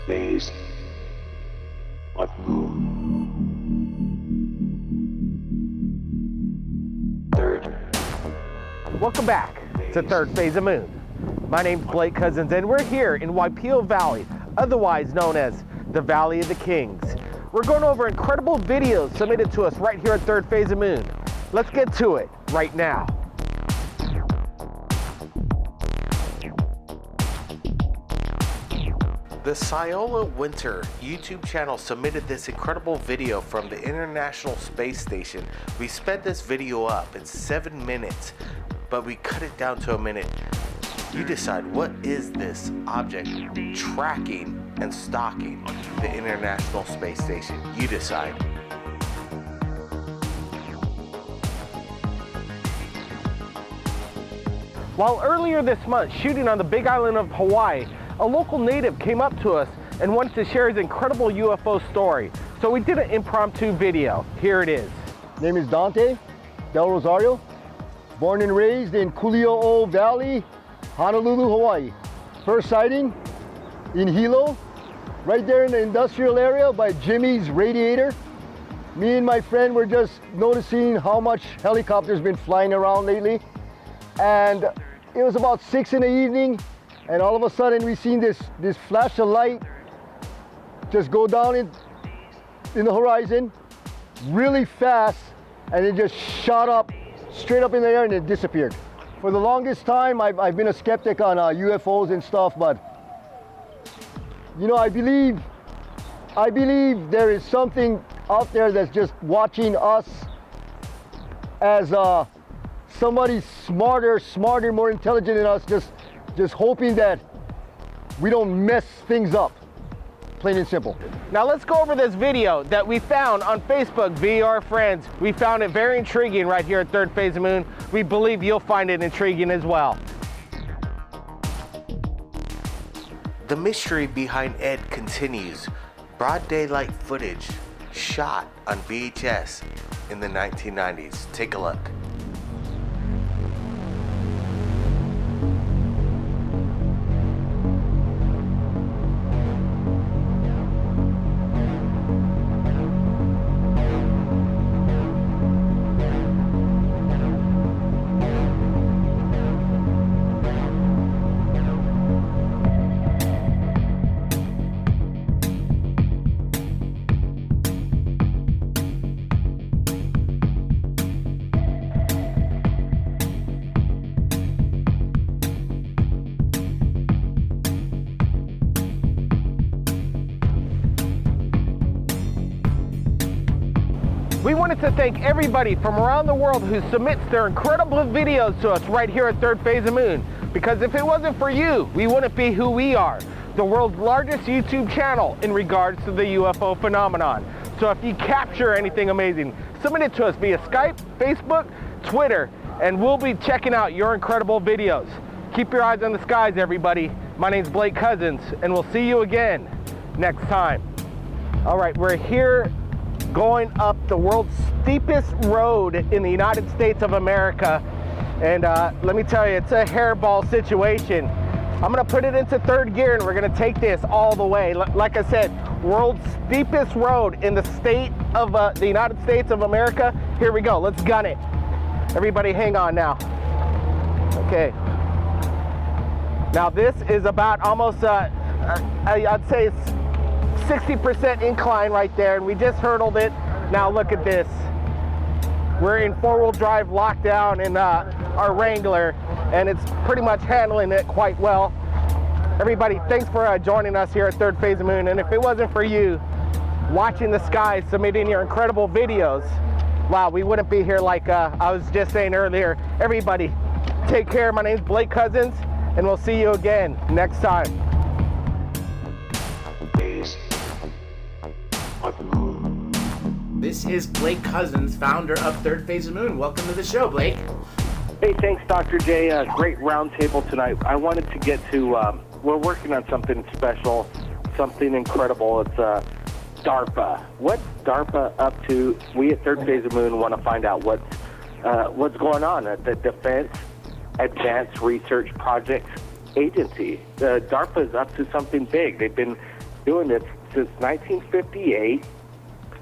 Phase of Moon. Third. Welcome back to Third Phase of Moon. My name's Blake Cousins, and we're here in Waipio Valley, otherwise known as the Valley of the Kings. We're going over incredible videos submitted to us right here at Third Phase of Moon. Let's get to it right now. The Ciola Winter YouTube channel submitted this incredible video from the International Space Station. We sped this video up in 7 minutes, but we cut it down to a minute. You decide, what is this object tracking and stalking the International Space Station? You decide. While earlier this month shooting on the Big Island of Hawaii, a local native came up to us and wanted to share his incredible UFO story. So we did an impromptu video. Here it is. Name is Dante Del Rosario, born and raised in Kuli'o'o Valley, Honolulu, Hawaii. First sighting in Hilo, right there in the industrial area by Jimmy's Radiator. Me and my friend were just noticing how much helicopters been flying around lately. And it was about 6 in the evening, and all of a sudden we seen this flash of light just go down in the horizon really fast, and it just shot up straight up in the air and it disappeared. For the longest time I've been a skeptic on UFOs and stuff, but you know, I believe there is something out there that's just watching us as somebody smarter, more intelligent than us, just hoping that we don't mess things up, plain and simple. Now let's go over this video that we found on Facebook via our friends. We found it very intriguing right here at Third Phase of Moon. We believe you'll find it intriguing as well. The mystery behind Ed continues. Broad daylight footage shot on VHS in the 1990s. Take a look. We wanted to thank everybody from around the world who submits their incredible videos to us right here at Third Phase of Moon. Because if it wasn't for you, we wouldn't be who we are. The world's largest YouTube channel in regards to the UFO phenomenon. So if you capture anything amazing, submit it to us via Skype, Facebook, Twitter, and we'll be checking out your incredible videos. Keep your eyes on the skies, everybody. My name's Blake Cousins, and we'll see you again next time. All right, we're here going up the world's steepest road in the United States of America, and let me tell you, it's a hairball situation. I'm gonna put it into third gear and we're gonna take this all the way. Like I said, world's steepest road in the state of the United States of America. Here we go, let's gun it. Everybody hang on now. Okay. Now this is about almost, I'd say it's 60% incline right there, and we just hurdled it. Now look at this. We're in four-wheel drive lockdown in our Wrangler, and it's pretty much handling it quite well. Everybody, thanks for joining us here at Third Phase of Moon, and if it wasn't for you watching the skies, submitting your incredible videos, wow, we wouldn't be here like I was just saying earlier. Everybody, take care. My name's Blake Cousins, and we'll see you again next time. This is Blake Cousins, founder of Third Phase of Moon. Welcome to the show, Blake. Hey, thanks, Dr. J. Great roundtable tonight. I wanted to get to, we're working on something special, something incredible. It's DARPA. What's DARPA up to? We at Third Phase of Moon want to find out what's going on at the Defense Advanced Research Projects Agency. DARPA is up to something big. They've been doing this since 1958.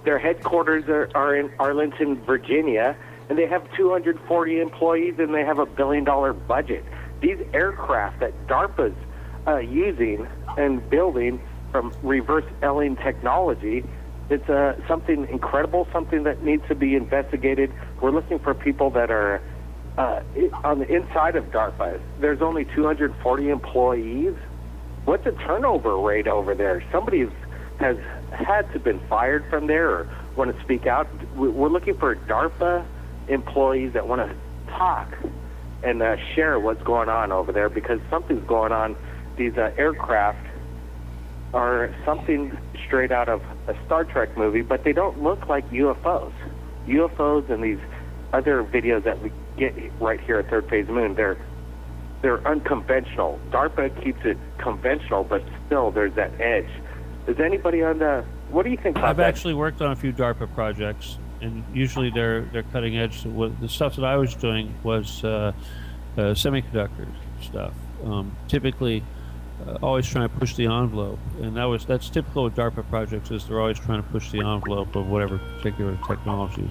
Their headquarters are in Arlington, Virginia, and they have 240 employees, and they have $1 billion budget. These aircraft that DARPA's using and building from reverse Elling technology, it's something incredible, something that needs to be investigated. We're looking for people that are on the inside of DARPA. There's only 240 employees. What's the turnover rate over there? Somebody has had to have been fired from there or want to speak out. We're looking for DARPA employees that want to talk and share what's going on over there, because something's going on. These aircraft are something straight out of a Star Trek movie, but they don't look like UFOs. UFOs and these other videos that we get right here at Third Phase Moon, they're unconventional. DARPA keeps it conventional, but still there's that edge. Is anybody on the... What do you think about I've that? actually worked on a few DARPA projects, and usually they're cutting edge. The stuff that I was doing was semiconductor stuff. Typically, always trying to push the envelope, and that's typical with DARPA projects. Is they're always trying to push the envelope of whatever particular technology.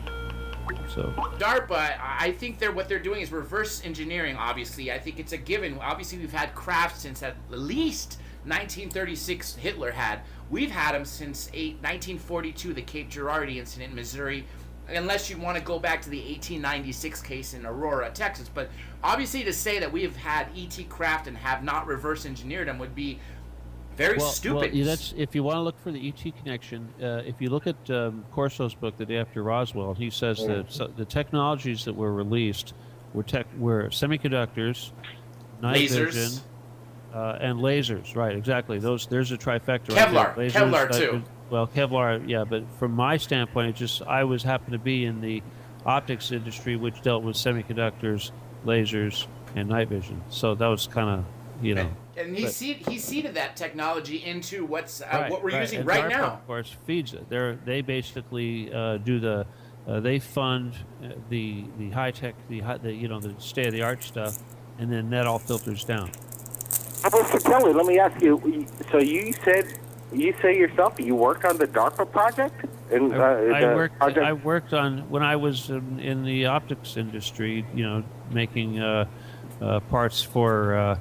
So DARPA, I think what they're doing is reverse engineering. Obviously, I think it's a given. Obviously, we've had craft since at least 1936. Hitler had. We've had them since 1942, the Cape Girardeau incident in Missouri. Unless you want to go back to the 1896 case in Aurora, Texas. But obviously, to say that we have had ET craft and have not reverse engineered them would be very stupid. Well, that's if you want to look for the ET connection. If you look at Corso's book, The Day After Roswell, he says that the technologies that were released were semiconductors, night vision, and lasers. Right, exactly. There's a trifecta. Kevlar, right there. Lasers, Kevlar too. Well, Kevlar, yeah, but from my standpoint, I happened to be in the optics industry, which dealt with semiconductors, lasers, and night vision. So that was kind of, And he seeded that technology into what we're using and right DARPA, now. of course, feeds it. They basically do they fund the high tech, the state of the art stuff, and then that all filters down. Mr. Kelly, let me ask you. So you say yourself you worked on the DARPA project? I worked on when I was in the optics industry. Making parts for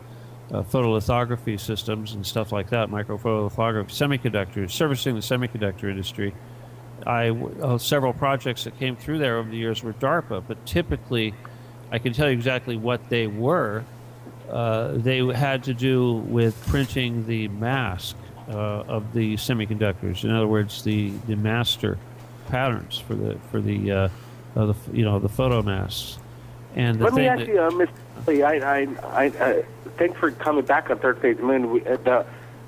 photolithography systems and stuff like that, microphotolithography, semiconductors, servicing the semiconductor industry. Several projects that came through there over the years were DARPA, but typically, I can tell you exactly what they were. They had to do with printing the mask of the semiconductors. In other words, the master patterns for the photo masks. And let me ask you, Mr. Lee, I thanks for coming back on Third Phase Moon.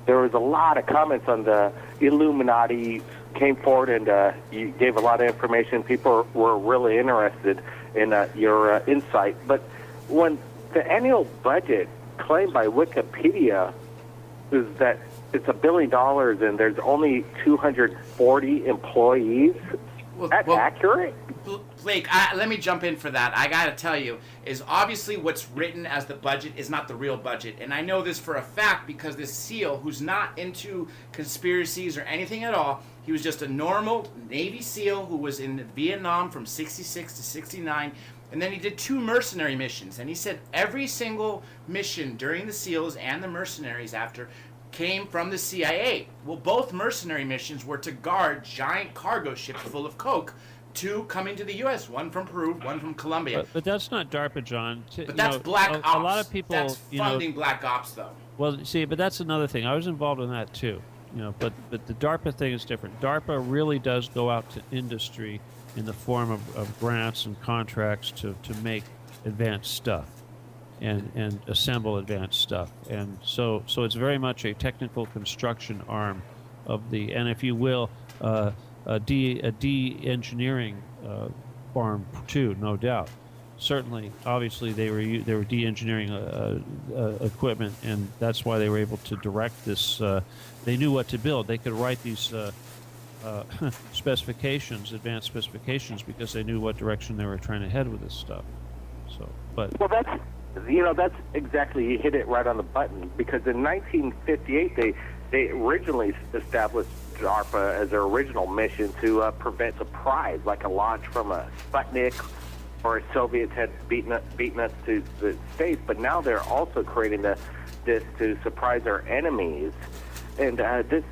There was a lot of comments on the Illuminati came forward, and you gave a lot of information. People were really interested in your insight. But when the annual budget claimed by Wikipedia is that it's $1 billion and there's only 240 employees, that's accurate? Blake, let me jump in for that. I gotta tell you, is obviously what's written as the budget is not the real budget. And I know this for a fact because this SEAL, who's not into conspiracies or anything at all, he was just a normal Navy SEAL who was in Vietnam from 66 to 69. And then he did 2 mercenary missions. And he said every single mission during the SEALs and the mercenaries after came from the CIA. Well, both mercenary missions were to guard giant cargo ships full of coke two coming to the U.S., one from Peru, one from Colombia. But that's not DARPA, John. But that's black ops. A lot of people, that's funding black ops, though. Well, see, but that's another thing. I was involved in that too. But the DARPA thing is different. DARPA really does go out to industry in the form of grants and contracts to make advanced stuff and assemble advanced stuff. And so it's very much a technical construction arm of the, and if you will, a de-engineering farm too, no doubt. Certainly, obviously, they were de-engineering equipment, and that's why they were able to direct this. They knew what to build. They could write these specifications, advanced specifications, because they knew what direction they were trying to head with this stuff. So, but well, You know, that's exactly, you hit it right on the button, because in 1958 they originally established DARPA as their original mission to prevent surprise, like a launch from a Sputnik, or Soviets had beaten us to the States, but now they're also creating this to surprise our enemies. And this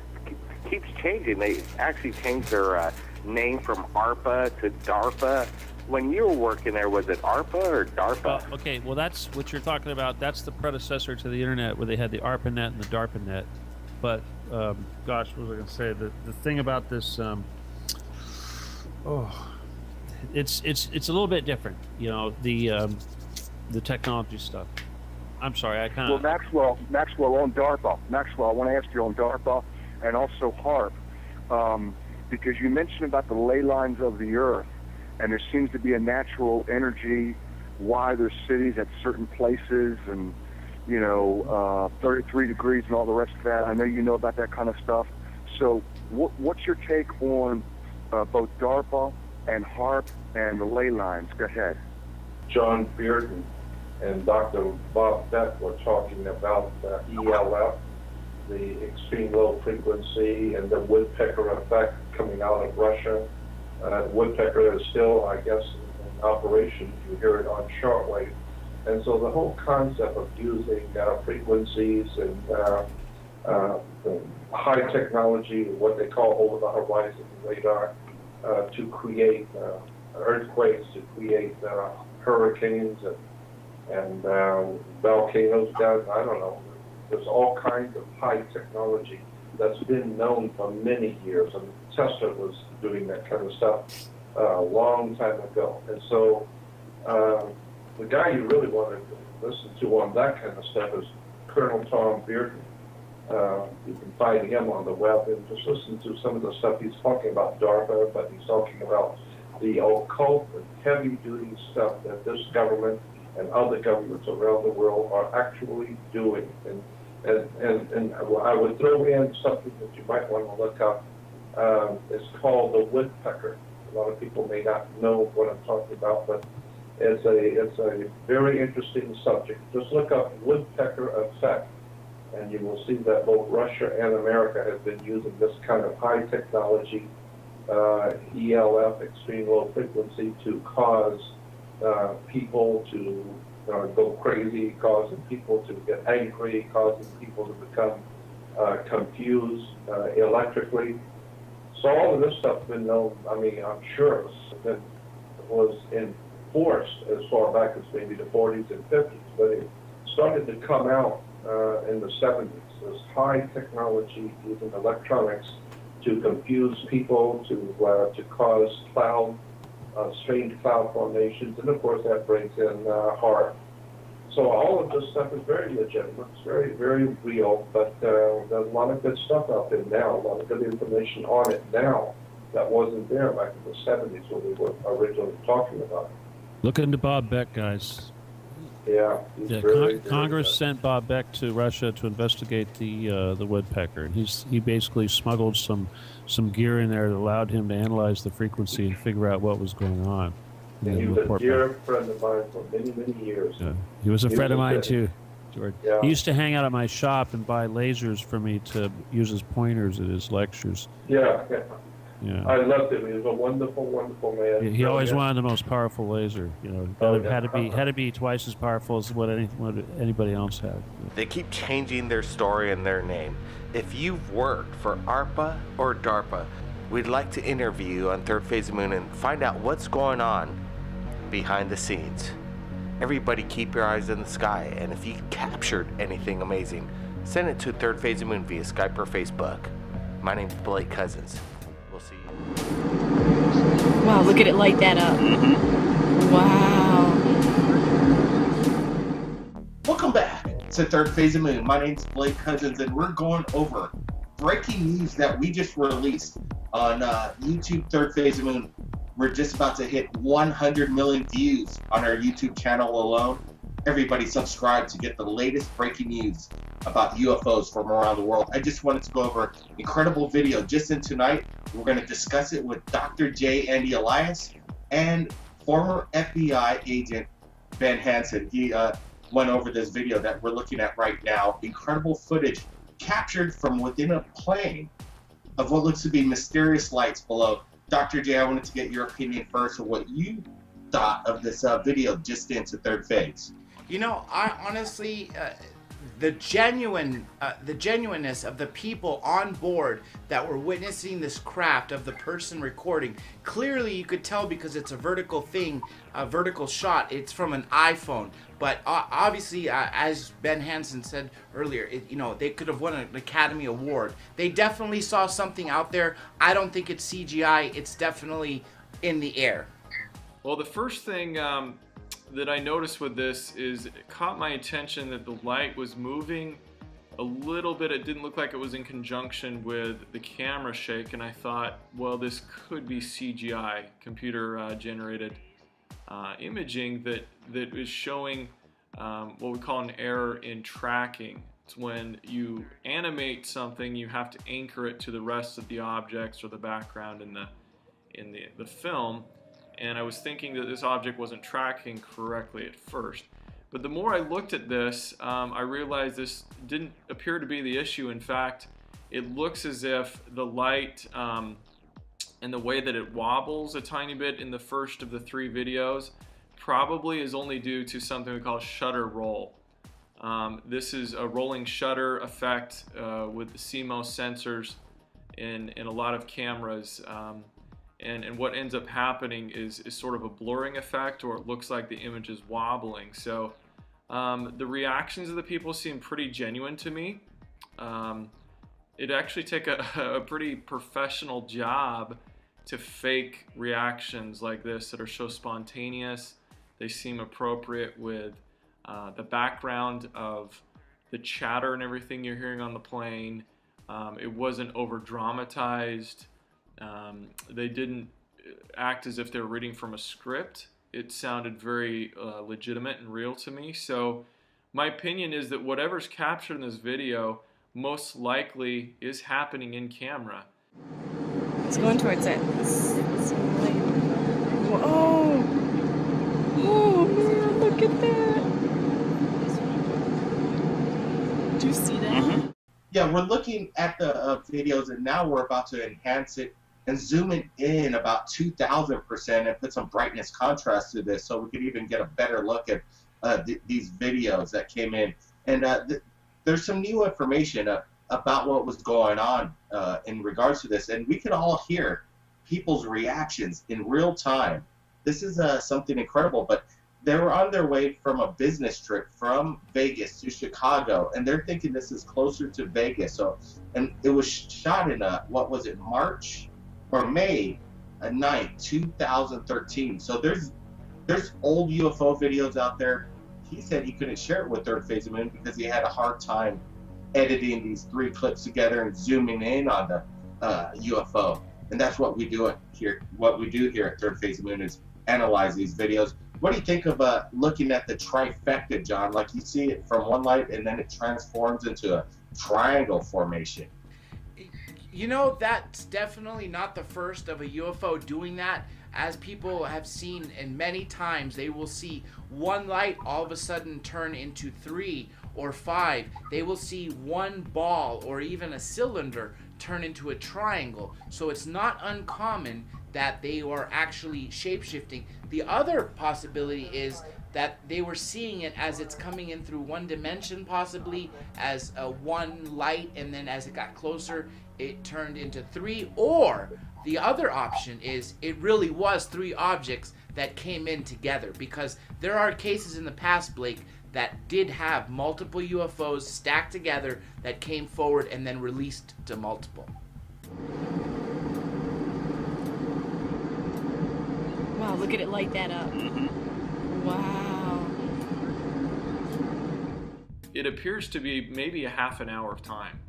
keeps changing. They actually changed their name from ARPA to DARPA. When you were working there, was it ARPA or DARPA? Okay, well, that's what you're talking about. That's the predecessor to the internet, where they had the ARPANET and the DARPANET. But, gosh, what was I going to say? The thing about this, it's a little bit different, you know, the technology stuff. I'm sorry, I kind of... Well, Maxwell on DARPA. Maxwell, I want to ask you on DARPA and also HARP, because you mentioned about the ley lines of the earth, and there seems to be a natural energy why there's cities at certain places, and 33 degrees and all the rest of that. I know you know about that kind of stuff. So what's your take on both DARPA and HARP and the ley lines? Go ahead. John Bearden and Dr. Bob Beck were talking about ELF, the extreme low frequency, and the woodpecker effect coming out of Russia. Woodpecker is still, I guess, in operation. You hear it on shortwave. And so the whole concept of using frequencies and high technology, what they call over the horizon radar, to create earthquakes, to create hurricanes and volcanoes down, I don't know. There's all kinds of high technology that's been known for many years. And Tesla was doing that kind of stuff a long time ago. And so the guy you really want to listen to on that kind of stuff is Colonel Tom Bearden. You can find him on the web and just listen to some of the stuff he's talking about DARPA, but he's talking about the occult and heavy-duty stuff that this government and other governments around the world are actually doing. And I would throw in something that you might want to look up. It's called the woodpecker. A lot of people may not know what I'm talking about, but it's a very interesting subject. Just look up woodpecker effect, and you will see that both Russia and America have been using this kind of high technology, ELF, extreme low frequency, to cause people to go crazy, causing people to get angry, causing people to become confused electrically. So all of this stuff's been known. I mean, I'm sure it was enforced as far back as maybe the 40s and 50s, but it started to come out in the 70s. This high technology using electronics to confuse people, to cause strange cloud formations, and of course that brings in HARP. So all of this stuff is very legitimate. It's very, very real, but there's a lot of good stuff out there now, a lot of good information on it now that wasn't there back in the 70s when we were originally talking about it. Look into Bob Beck, guys. Yeah. Congress sent Bob Beck to Russia to investigate the woodpecker. He basically smuggled some gear in there that allowed him to analyze the frequency and figure out what was going on. And he was a dear friend of mine for many, many years. Yeah. He was a friend of mine too, George. Yeah. He used to hang out at my shop and buy lasers for me to use as pointers at his lectures. Yeah. Yeah. I loved him. He was a wonderful, wonderful man. He always wanted the most powerful laser. Had to be twice as powerful as what anybody else had. They keep changing their story and their name. If you've worked for ARPA or DARPA, we'd like to interview you on Third Phase of the Moon and find out what's going on behind the scenes. Everybody keep your eyes in the sky, and if you captured anything amazing, send it to Third Phase of the Moon via Skype or Facebook. My name's Blake Cousins. We'll see you. Wow, look at it light that up. Wow. Welcome back to Third Phase of the Moon. My name's Blake Cousins, and we're going over breaking news that we just released on YouTube. Third Phase of the Moon. We're just about to hit 100 million views on our YouTube channel alone. Everybody subscribe to get the latest breaking news about UFOs from around the world. I just wanted to go over an incredible video just in tonight. We're going to discuss it with Dr. J. Andy Elias and former FBI agent Ben Hansen. went over this video that we're looking at right now. Incredible footage captured from within a plane of what looks to be mysterious lights below. Dr. J, I wanted to get your opinion first of what you thought of this video just into third phase. You know, I honestly, the genuineness of the people on board that were witnessing this craft of the person recording, clearly you could tell because it's a vertical thing, a vertical shot. It's from an iPhone, but obviously, as Ben Hansen said earlier, they could have won an Academy Award. They definitely saw something out there. I don't think it's CGI. It's definitely in the air. Well, the first thing that I noticed with this is it caught my attention that the light was moving a little bit. It didn't look like it was in conjunction with the camera shake, and I thought, well, this could be CGI, computer generated imaging that is showing what we call an error in tracking. It's when you animate something, you have to anchor it to the rest of the objects or the background in the film. And I was thinking that this object wasn't tracking correctly at first. But the more I looked at this, I realized this didn't appear to be the issue. In fact, it looks as if the light and the way that it wobbles a tiny bit in the first of the 3 videos probably is only due to something we call shutter roll. This is a rolling shutter effect with the CMOS sensors in a lot of cameras. And what ends up happening is sort of a blurring effect, or it looks like the image is wobbling. So the reactions of the people seem pretty genuine to me. It actually take a pretty professional job to fake reactions like this that are so spontaneous. They seem appropriate with the background of the chatter and everything you're hearing on the plane. It wasn't over dramatized. They didn't act as if they were reading from a script. It sounded very legitimate and real to me. So my opinion is that whatever's captured in this video most likely is happening in camera. It's going towards it. Whoa! Oh man, look at that! Do you see that? Mm-hmm. Yeah, we're looking at the videos, and now we're about to enhance it and zoom it in about 2,000% and put some brightness contrast to this, so we could even get a better look at these videos that came in. And there's some new information about what was going on in regards to this, and we can all hear people's reactions in real time. This is something incredible, but they were on their way from a business trip from Vegas to Chicago, and they're thinking this is closer to Vegas. So, and it was shot in what was it, March or May 9th, 2013. So there's old UFO videos out there. He said he couldn't share it with Third Phase of Moon because he had a hard time editing these 3 clips together and zooming in on the UFO. And that's what we do here. What we do here at Third Phase of Moon is analyze these videos. What do you think of looking at the trifecta, John? Like, you see it from one light and then it transforms into a triangle formation. You know, that's definitely not the first of a UFO doing that. As people have seen, and many times they will see one light all of a sudden turn into 3 or 5. They will see one ball or even a cylinder turn into a triangle. So it's not uncommon that they are actually shape-shifting. The other possibility is that they were seeing it as it's coming in through one dimension, possibly as one light, and then as it got closer it turned into 3. Or the other option is it really was 3 objects that came in together, because there are cases in the past, Blake, that did have multiple UFOs stacked together that came forward and then released to multiple. Wow, look at it light that up. Wow. It appears to be maybe a half an hour of time.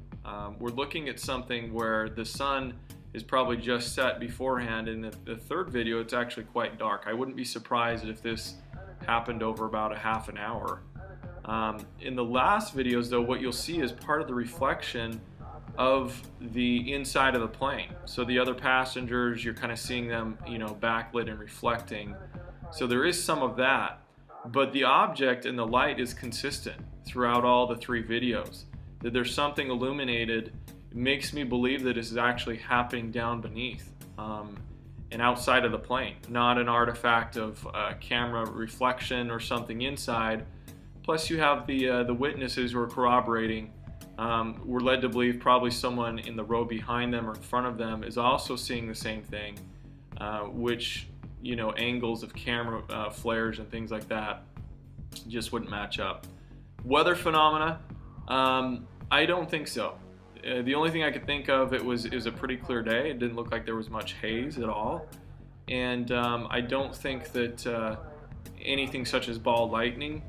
We're looking at something where the sun is probably just set beforehand. In the third video, it's actually quite dark. I wouldn't be surprised if this happened over about a half an hour. In the last videos, though, what you'll see is part of the reflection of the inside of the plane. So the other passengers, you're kind of seeing them, backlit and reflecting. So there is some of that. But the object and the light is consistent throughout all the 3 videos. That there's something illuminated. It makes me believe that this is actually happening down beneath and outside of the plane, not an artifact of camera reflection or something inside. Plus you have the witnesses who are corroborating. We're led to believe probably someone in the row behind them or in front of them is also seeing the same thing, which, you know, angles of camera flares and things like that just wouldn't match up. Weather phenomena, I don't think so. The only thing I could think of, it was a pretty clear day. It didn't look like there was much haze at all. And I don't think that anything such as ball lightning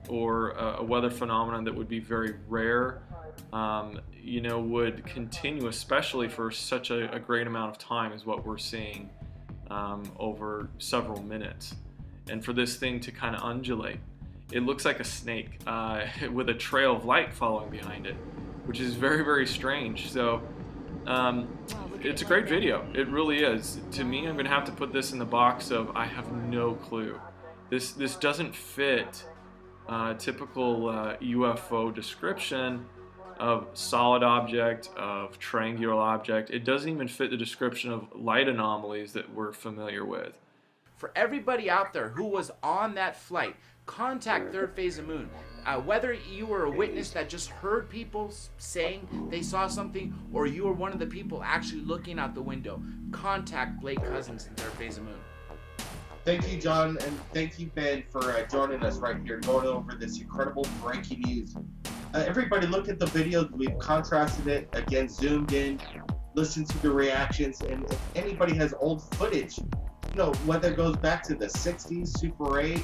or a weather phenomenon that would be very rare, you know, would continue, especially for such a great amount of time as what we're seeing over several minutes. And for this thing to kind of undulate, it looks like a snake with a trail of light following behind it, which is very, very strange. So it's a great video. It really is. To me, I'm going to have to put this in the box of I have no clue. This doesn't fit typical UFO description of solid object, of triangular object. It doesn't even fit the description of light anomalies that we're familiar with. For everybody out there who was on that flight, contact Third Phase of Moon. Whether you were a witness that just heard people saying they saw something, or you were one of the people actually looking out the window, contact Blake Cousins and Third Phase of Moon. Thank you, John, and thank you, Ben, for joining us right here, going over this incredible breaking news. Everybody look at the videos. We've contrasted it, again, zoomed in, listened to the reactions, and if anybody has old footage, you know, whether it goes back to the 60s, Super 8,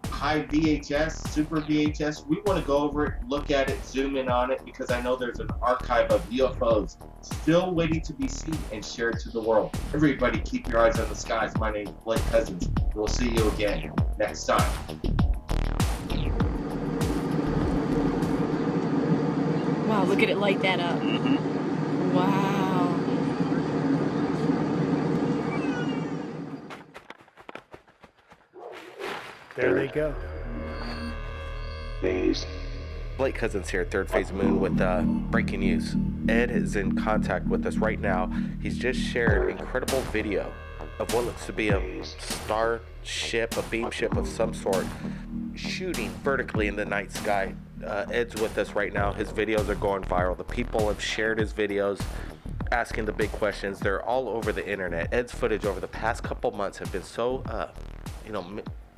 high VHS, Super VHS, we want to go over it, look at it, zoom in on it, because I know there's an archive of UFOs still waiting to be seen and shared to the world. Everybody keep your eyes on the skies. My name is Blake Cousins. We'll see you again next time. Wow, look at it light that up. Wow. There they go. Phase. Blake Cousins here, Third Phase Moon, with breaking news. Ed is in contact with us right now. He's just shared incredible video of what looks to be a star ship, a beam ship of some sort, shooting vertically in the night sky. Ed's with us right now. His videos are going viral. The people have shared his videos, asking the big questions. They're all over the internet. Ed's footage over the past couple months have been so,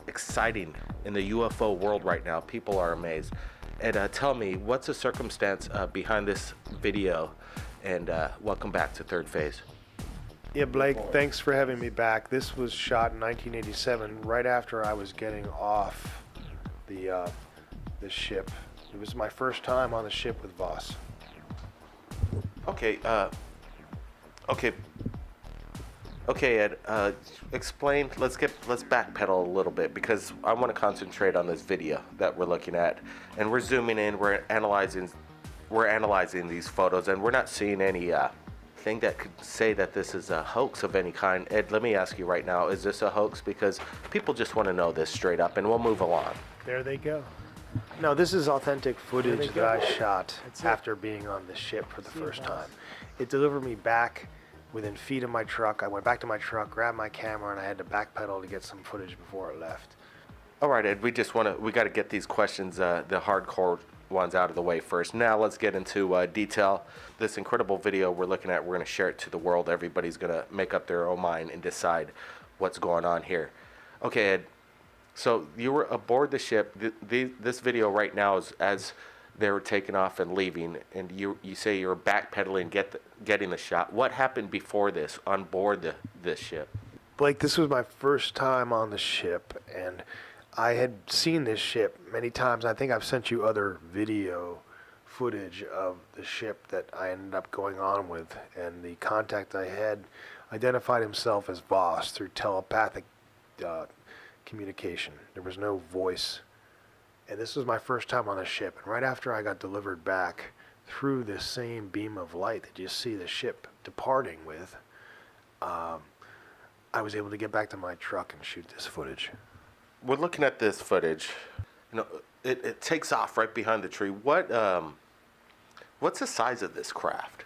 exciting in the UFO world right now. People are amazed. And tell me, what's the circumstance behind this video? And welcome back to Third Phase. Yeah, Blake, thanks for having me back. This was shot in 1987, right after I was getting off the ship. It was my first time on the ship with Voss. Okay, Ed, explain, let's backpedal a little bit, because I want to concentrate on this video that we're looking at, and we're zooming in, we're analyzing these photos, and we're not seeing any thing that could say that this is a hoax of any kind. Ed, let me ask you right now, is this a hoax? Because people just want to know this straight up, and we'll move along. There they go. No, this is authentic footage that I shot after being on the ship for the first time. It delivered me back within feet of my truck. I went back to my truck, grabbed my camera, and I had to backpedal to get some footage before it left. All right, Ed, we got to get these questions, the hardcore ones, out of the way first. Now let's get into detail. This incredible video we're looking at, we're going to share it to the world. Everybody's going to make up their own mind and decide what's going on here. Okay, Ed, so you were aboard the ship. This video right now is as they were taking off and leaving, and you say you were backpedaling, getting the shot. What happened before this on board this ship? Blake, this was my first time on the ship, and I had seen this ship many times. I think I've sent you other video footage of the ship that I ended up going on with, and the contact I had identified himself as Voss through telepathic communication. There was no voice. And this was my first time on the ship. And right after I got delivered back through this same beam of light that you see the ship departing with, I was able to get back to my truck and shoot this footage. we're looking at this footage. You know, it takes off right behind the tree. What's the size of this craft?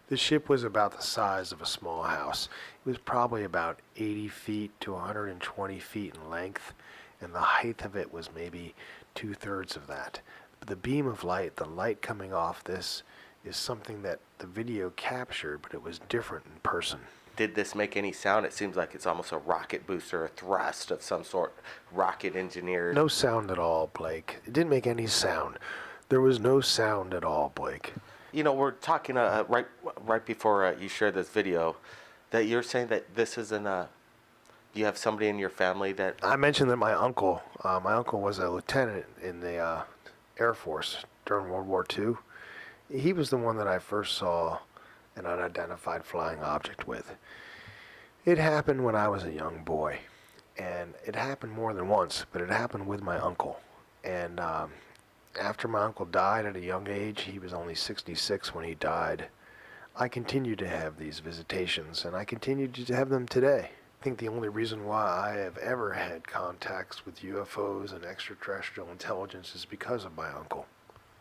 The ship was about the size of a small house. It was probably about 80 feet to 120 feet in length, and the height of it was maybe 2/3 of that. But the beam of light, the light coming off this, is something that the video captured, but it was different in person. Did this make any sound? It seems like it's almost a rocket booster, a thrust of some sort, rocket engineered. No sound at all, Blake. It didn't make any sound. There was no sound at all, Blake. You know, we're talking right before you shared this video, that you're saying that this isn't you have somebody in your family that... I mentioned that my uncle was a lieutenant in the Air Force during World War II. He was the one that I first saw an unidentified flying object with. It happened when I was a young boy, and it happened more than once, but it happened with my uncle. And after my uncle died at a young age, he was only 66 when he died, I continued to have these visitations, and I continue to have them today. I think the only reason why I have ever had contacts with UFOs and extraterrestrial intelligence is because of my uncle.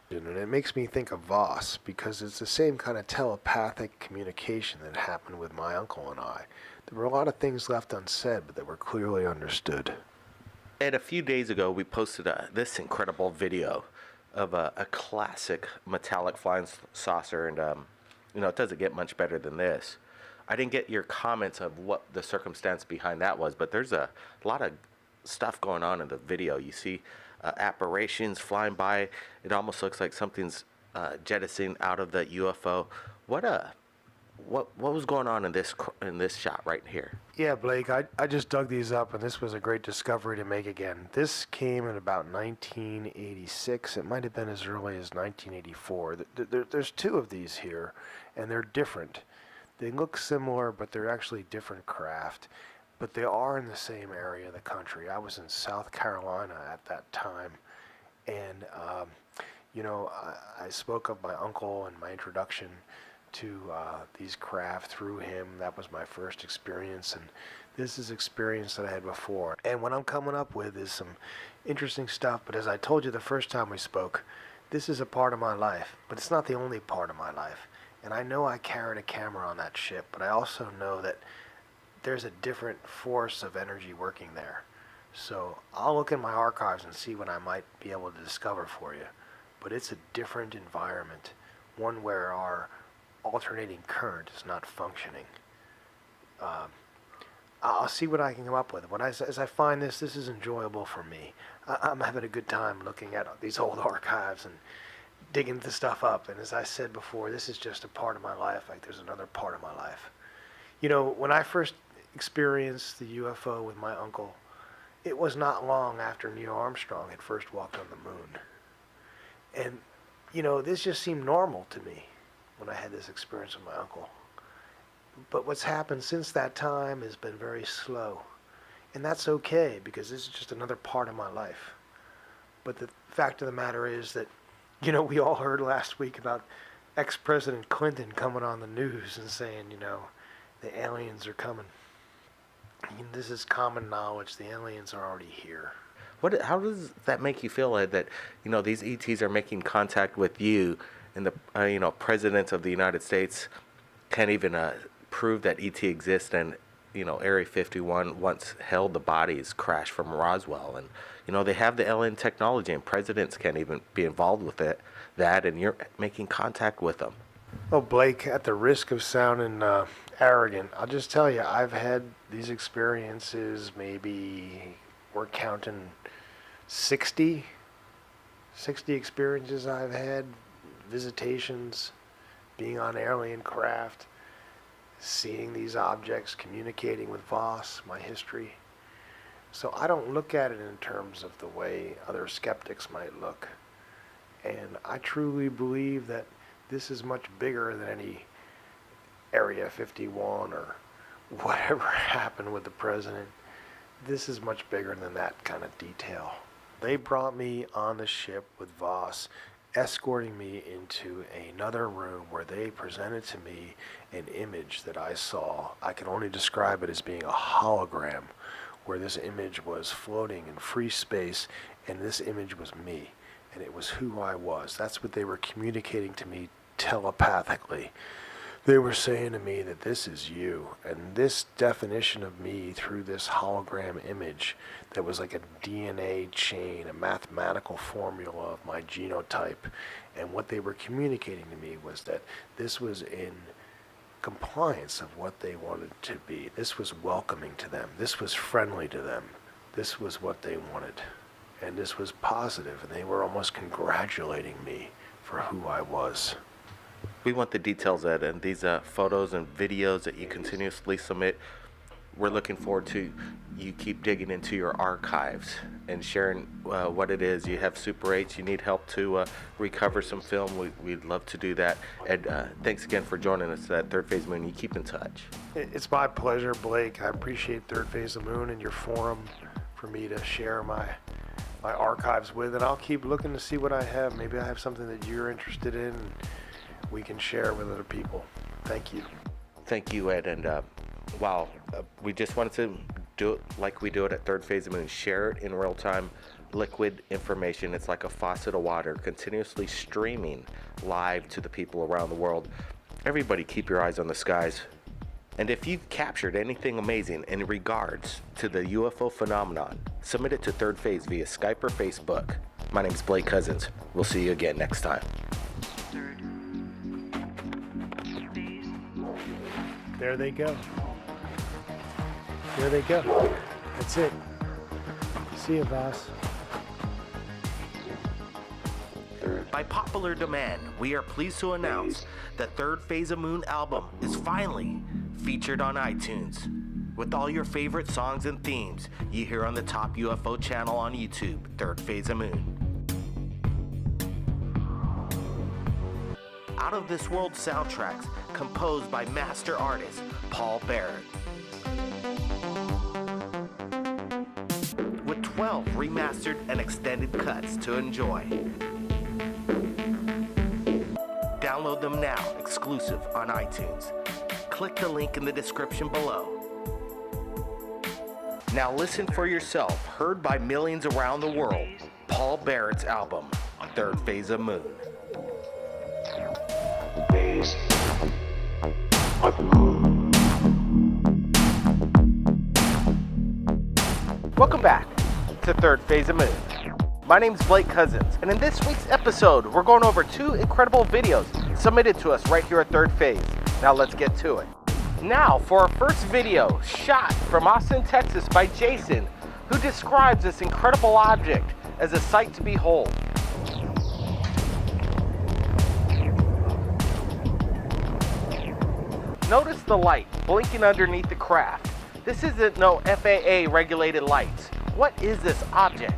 And it makes me think of Voss, because it's the same kind of telepathic communication that happened with my uncle and I. There were a lot of things left unsaid, but that were clearly understood. And a few days ago, we posted this incredible video of a classic metallic flying saucer, and you know, it doesn't get much better than this. I didn't get your comments of what the circumstance behind that was, but there's a lot of stuff going on in the video. You see apparitions flying by. It almost looks like something's jettisoning out of the UFO. What was going on in this shot right here? Yeah, Blake, I just dug these up, and this was a great discovery to make again. This came in about 1986. It might have been as early as 1984. There's two of these here, and they're different. They look similar, but they're actually different craft. But they are in the same area of the country. I was in South Carolina at that time, and you know, I spoke of my uncle and my introduction to these craft through him. That was my first experience, and this is experience that I had before. And what I'm coming up with is some interesting stuff, but as I told you the first time we spoke, this is a part of my life, but it's not the only part of my life. And I know I carried a camera on that ship, but I also know that there's a different force of energy working there. So I'll look in my archives and see what I might be able to discover for you. But it's a different environment, one where our alternating current is not functioning. I'll see what I can come up with. As I find this is enjoyable for me. I'm having a good time looking at these old archives and digging the stuff up. And as I said before, this is just a part of my life, like there's another part of my life. You know, when I first experienced the UFO with my uncle, it was not long after Neil Armstrong had first walked on the moon. And, you know, this just seemed normal to me when I had this experience with my uncle. But what's happened since that time has been very slow. And that's okay, because this is just another part of my life. But the fact of the matter is that, you know, we all heard last week about ex-President Clinton coming on the news and saying, you know, the aliens are coming. I mean, this is common knowledge. The aliens are already here. How does that make you feel, Ed, that, you know, these ETs are making contact with you, and the you know, President of the United States can't even prove that ET exists, and, you know, Area 51 once held the bodies crashed from Roswell, and, you know, they have the alien technology, and presidents can't even be involved with that, and you're making contact with them. Oh, Blake, at the risk of sounding arrogant, I'll just tell you, I've had these experiences, maybe we're counting 60 experiences I've had, visitations, being on alien craft, seeing these objects, communicating with Voss, my history. So I don't look at it in terms of the way other skeptics might look. And I truly believe that this is much bigger than any Area 51 or whatever happened with the president. This is much bigger than that kind of detail. They brought me on the ship with Voss, escorting me into another room where they presented to me an image that I saw. I can only describe it as being a hologram, where this image was floating in free space, and this image was me, and it was who I was. That's what they were communicating to me telepathically. They were saying to me that this is you, and this definition of me through this hologram image that was like a DNA chain, a mathematical formula of my genotype, and what they were communicating to me was that this was in compliance of what they wanted to be. This was welcoming to them. This was friendly to them. This was what they wanted, and this was positive, and they were almost congratulating me for who I was. We want the details, Ed, and these photos and videos that you continuously submit. We're looking forward to you keep digging into your archives and sharing what it is. You have Super 8s. You need help to recover some film. We'd love to do that. Ed, thanks again for joining us at Third Phase Moon. You keep in touch. It's my pleasure, Blake. I appreciate Third Phase of Moon and your forum for me to share my archives with, and I'll keep looking to see what I have. Maybe I have something that you're interested in and we can share with other people. Thank you. Thank you, Ed. And wow, we just wanted to do it like we do it at Third Phase of Moon. Share it in real time, liquid information. It's like a faucet of water, continuously streaming live to the people around the world. Everybody keep your eyes on the skies. And if you've captured anything amazing in regards to the UFO phenomenon, submit it to Third Phase via Skype or Facebook. My name's Blake Cousins. We'll see you again next time. There they go. There they go. That's it. See you, boss. By popular demand, we are pleased to announce the Third Phase of Moon album is finally featured on iTunes. With all your favorite songs and themes you hear on the top UFO channel on YouTube, Third Phase of Moon. Out of This World soundtracks composed by master artist Paul Barrett. With 12 remastered and extended cuts to enjoy. Download them now, exclusive on iTunes. Click the link in the description below. Now listen for yourself, heard by millions around the world, Paul Barrett's album, Third Phase of Moon. Phase of Moon. Welcome back to Third Phase of Moon. My name's Blake Cousins, and in this week's episode, we're going over 2 incredible videos submitted to us right here at Third Phase. Now let's get to it. Now for our first video, shot from Austin, Texas by Jason, who describes this incredible object as a sight to behold. Notice the light blinking underneath the craft. This isn't no FAA regulated lights. What is this object?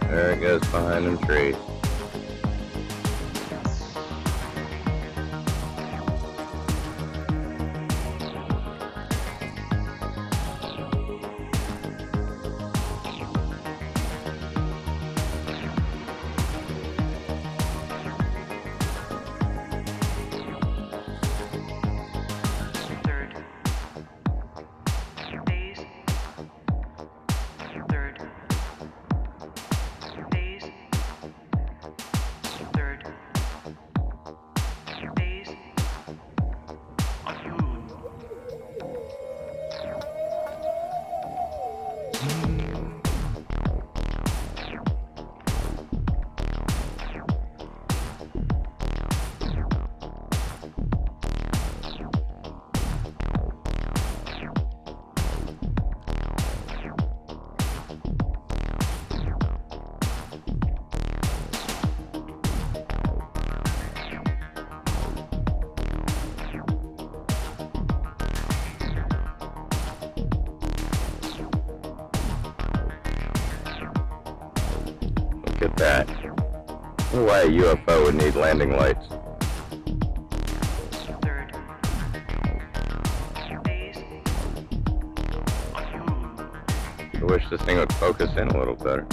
There it goes behind them trees. like that. No way a UFO would need landing lights. I wish this thing would focus in a little better.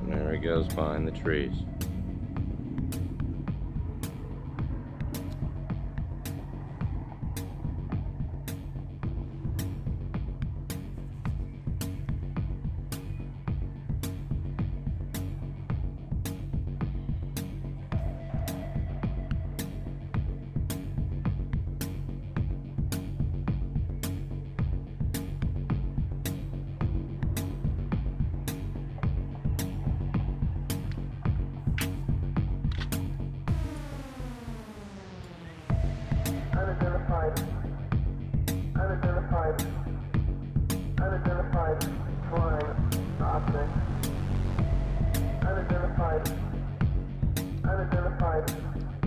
There he goes behind the trees.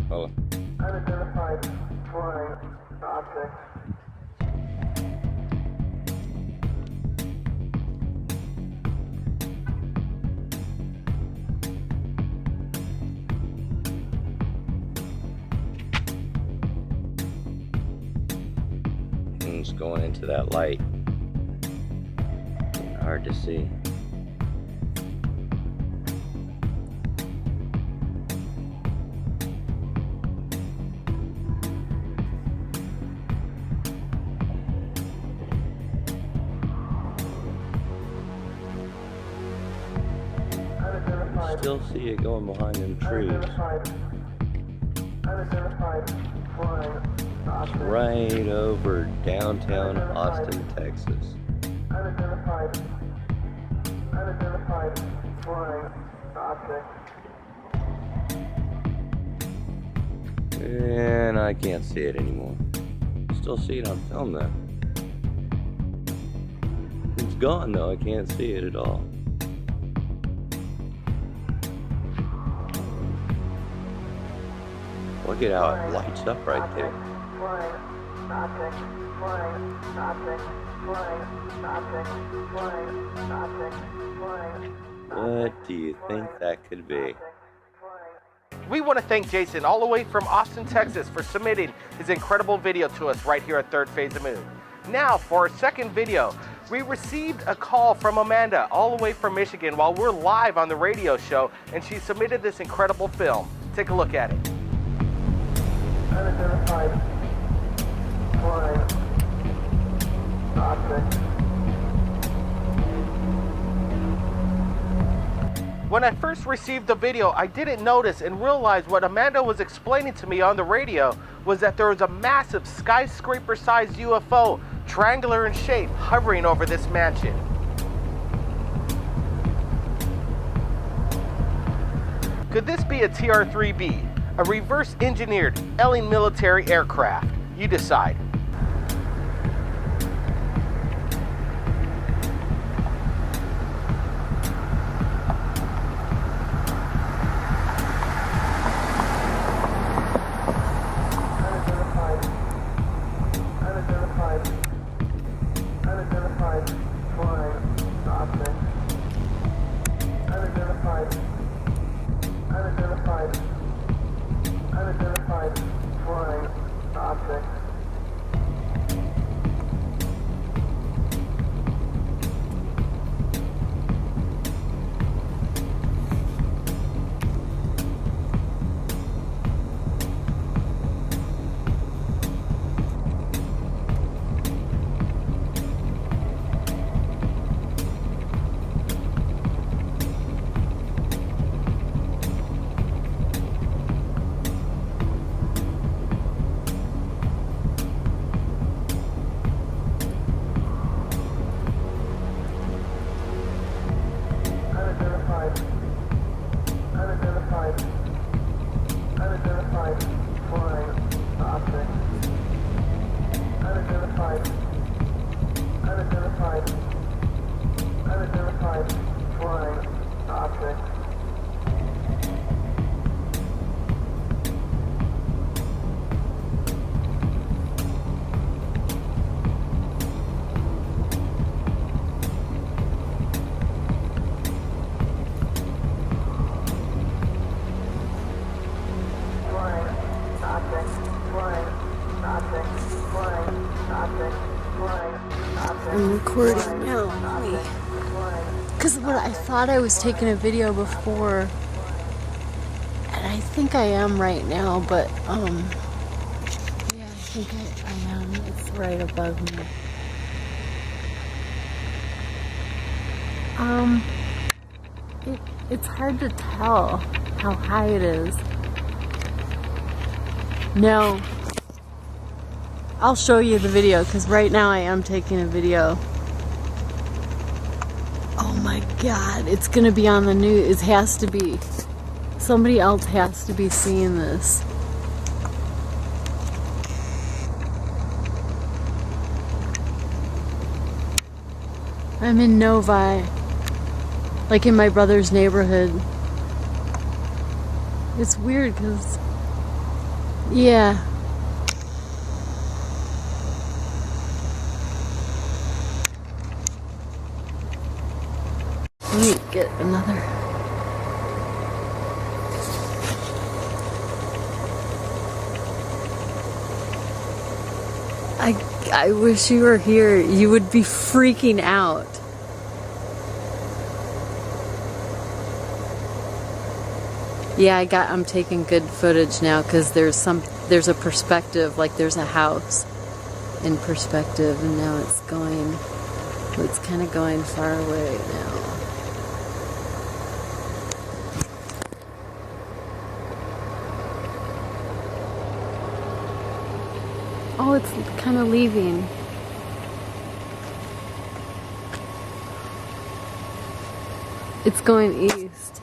Hello. It's going into that light. Hard to see. Still see it going behind them trees. It's right over downtown Austin, Texas. And I can't see it anymore. Still see it on film though. It's gone though, I can't see it at all. Look at how it lights up right there. What do you think that could be? We want to thank Jason all the way from Austin, Texas for submitting his incredible video to us right here at Third Phase of Moon. Now for our second video, we received a call from Amanda all the way from Michigan while we're live on the radio show, and she submitted this incredible film. Take a look at it. Unidentified flying object. When I first received the video, I didn't notice and realize what Amanda was explaining to me on the radio was that there was a massive skyscraper-sized UFO, triangular in shape, hovering over this mansion. Could this be a TR-3B? A reverse-engineered alien military aircraft? You decide. Unidentified flying object. Unidentified flying object. I'm recording now, because what I thought I was taking a video before, and I think I am right now, but yeah, I think I am. It's right above me. It's hard to tell how high it is. No. I'll show you the video, because right now I am taking a video. Oh my god, it's gonna be on the news. It has to be. Somebody else has to be seeing this. I'm in Novi, like in my brother's neighborhood. It's weird because, yeah. Let me get another. I wish you were here. You would be freaking out. Yeah, I'm taking good footage now because there's a perspective, like there's a house in perspective, and now it's kind of going far away now. Oh, it's kind of leaving. It's going east.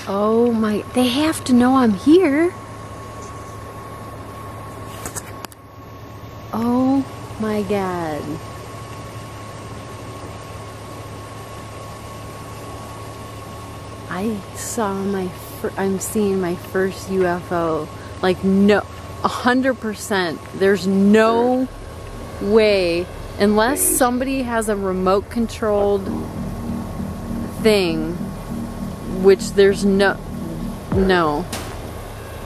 Oh my, they have to know I'm here. Oh my god. I'm seeing my first UFO. Like, no, 100%. There's no way, unless somebody has a remote controlled thing, which there's no,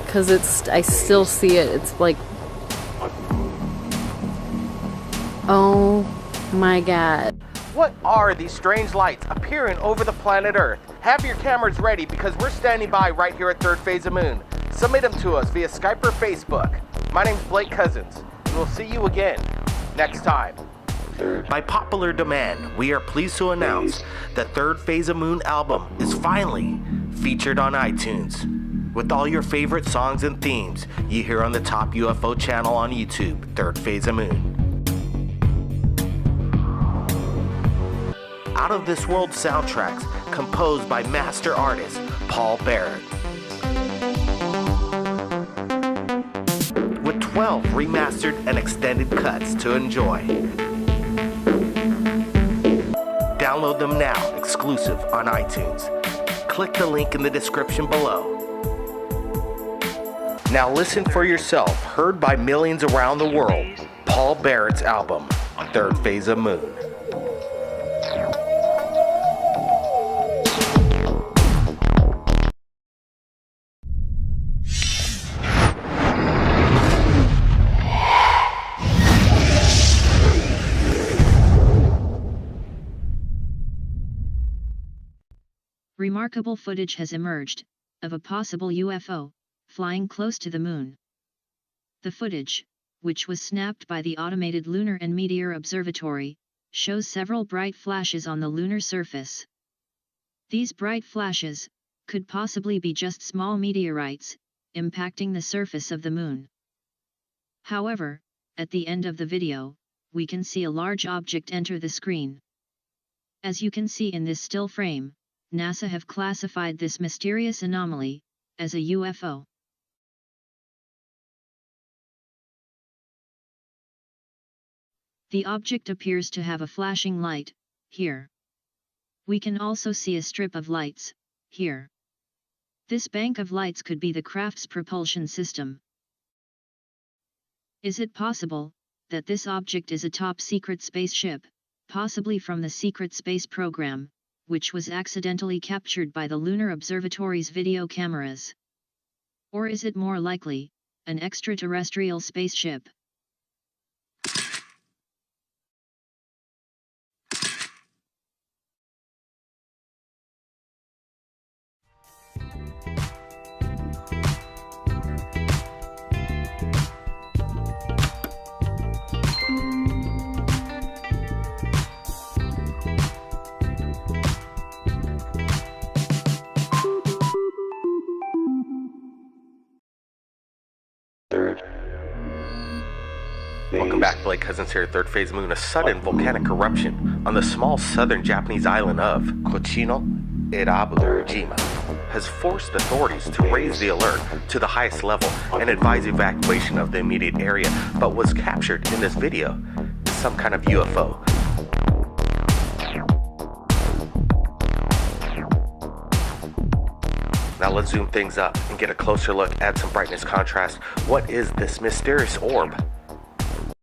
because I still see it. It's like, oh my god. What are these strange lights appearing over the planet Earth? Have your cameras ready because we're standing by right here at Third Phase of Moon. Submit them to us via Skype or Facebook. My name's Blake Cousins, and we'll see you again next time. By popular demand, we are pleased to announce the Third Phase of Moon album is finally featured on iTunes. With all your favorite songs and themes you hear on the top UFO channel on YouTube, Third Phase of Moon. Out of This World soundtracks composed by master artist Paul Barrett. With 12 remastered and extended cuts to enjoy. Download them now, exclusive on iTunes. Click the link in the description below. Now listen for yourself, heard by millions around the world, Paul Barrett's album, Third Phase of Moon. Remarkable footage has emerged of a possible UFO flying close to the moon. The footage, which was snapped by the Automated Lunar and Meteor Observatory, shows several bright flashes on the lunar surface. These bright flashes could possibly be just small meteorites impacting the surface of the moon. However, at the end of the video, we can see a large object enter the screen. As you can see in this still frame, NASA have classified this mysterious anomaly as a UFO. The object appears to have a flashing light, here. We can also see a strip of lights, here. This bank of lights could be the craft's propulsion system. Is it possible that this object is a top-secret spaceship, possibly from the secret space program, which was accidentally captured by the Lunar Observatory's video cameras? Or is it more likely, an extraterrestrial spaceship? Welcome back, Blake Cousins here at Third Phase Moon. A sudden volcanic eruption on the small southern Japanese island of Kochino Irabujima has forced authorities to raise the alert to the highest level and advise evacuation of the immediate area, but was captured in this video as some kind of UFO. Now let's zoom things up and get a closer look, add some brightness contrast. What is this mysterious orb